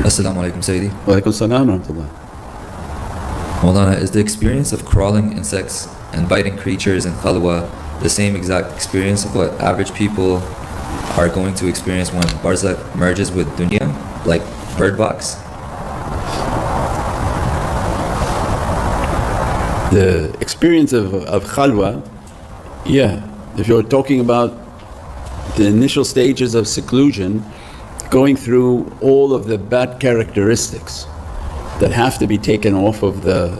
Assalamu alaikum, Sayyidi. Walaikum salam wa rahmatullah. Maulana, is the experience of crawling insects and biting creatures in khalwa the same exact experience of what average people are going to experience when barzakh merges with dunya, like Bird Box? The experience of khalwa, yeah. If you're talking about the initial stages of seclusion, going through all of the bad characteristics that have to be taken off of the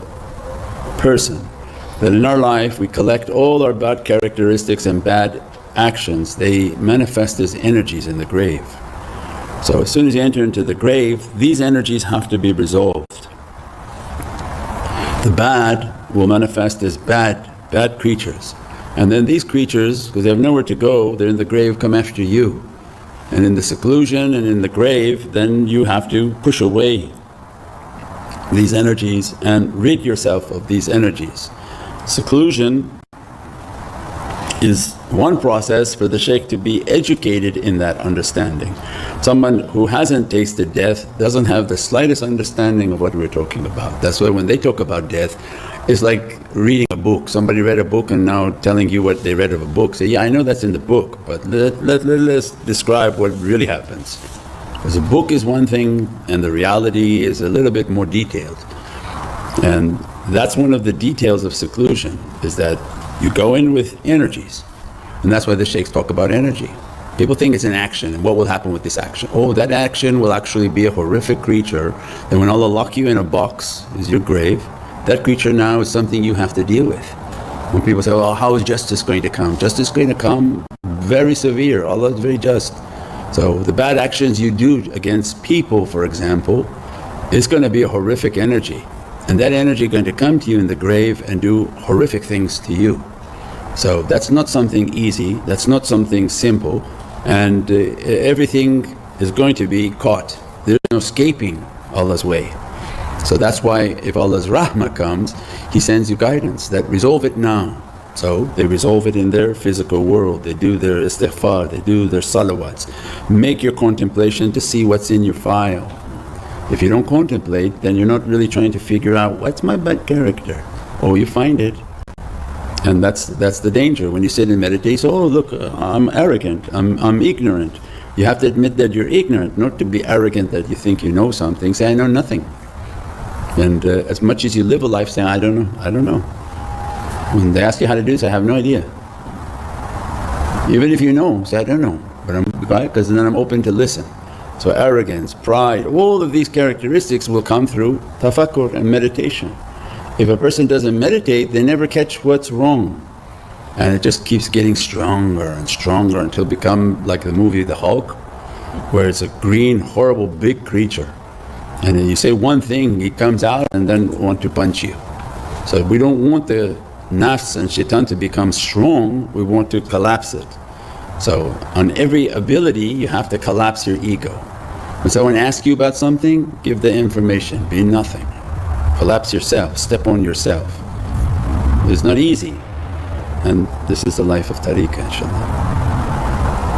person. That in our life we collect all our bad characteristics and bad actions, they manifest as energies in the grave. So as soon as you enter into the grave, these energies have to be resolved. The bad will manifest as bad creatures. And then these creatures, because they have nowhere to go, they're in the grave, come after you. And in the seclusion and in the grave, then you have to push away these energies and rid yourself of these energies. Seclusion is one process for the shaykh to be educated in that understanding. Someone who hasn't tasted death doesn't have the slightest understanding of what we're talking about. That's why when they talk about death, it's like reading a book. Somebody read a book and now telling you what they read of a book. Say, yeah, I know that's in the book, but let's describe what really happens. Because a book is one thing and the reality is a little bit more detailed. And that's one of the details of seclusion, is that you go in with energies. And that's why the shaykhs talk about energy. People think it's an action and what will happen with this action? Oh, that action will actually be a horrific creature, that when Allah lock you in a box is your grave, that creature now is something you have to deal with. When people say, oh, how is justice going to come? Justice is going to come very severe, Allah is very just. So the bad actions you do against people, for example, is going to be a horrific energy. And that energy is going to come to you in the grave and do horrific things to you. So that's not something easy, that's not something simple, and everything is going to be caught. There is no escaping Allah's way. So that's why if Allah's rahmah comes, He sends you guidance that resolve it now. So they resolve it in their physical world, they do their istighfar, they do their salawats. Make your contemplation to see what's in your file. If you don't contemplate, then you're not really trying to figure out, what's my bad character? Oh, you find it. And that's the danger. When you sit and meditate, so, oh look, I'm arrogant, I'm ignorant. You have to admit that you're ignorant, not to be arrogant that you think you know something. Say, I know nothing. And as much as you live a life saying, I don't know. When they ask you how to do this, I have no idea. Even if you know, say, I don't know, but I'm quiet because then I'm open to listen. So arrogance, pride, all of these characteristics will come through tafakkur and meditation. If a person doesn't meditate, they never catch what's wrong. And it just keeps getting stronger and stronger until it become like the movie The Hulk, where it's a green, horrible, big creature. And then you say one thing, he comes out and then want to punch you. So we don't want the nafs and shaitan to become strong, we want to collapse it. So on every ability you have to collapse your ego. When someone asks you about something, give the information, be nothing. Collapse yourself, step on yourself. It's not easy, and this is the life of tariqah, inshaAllah.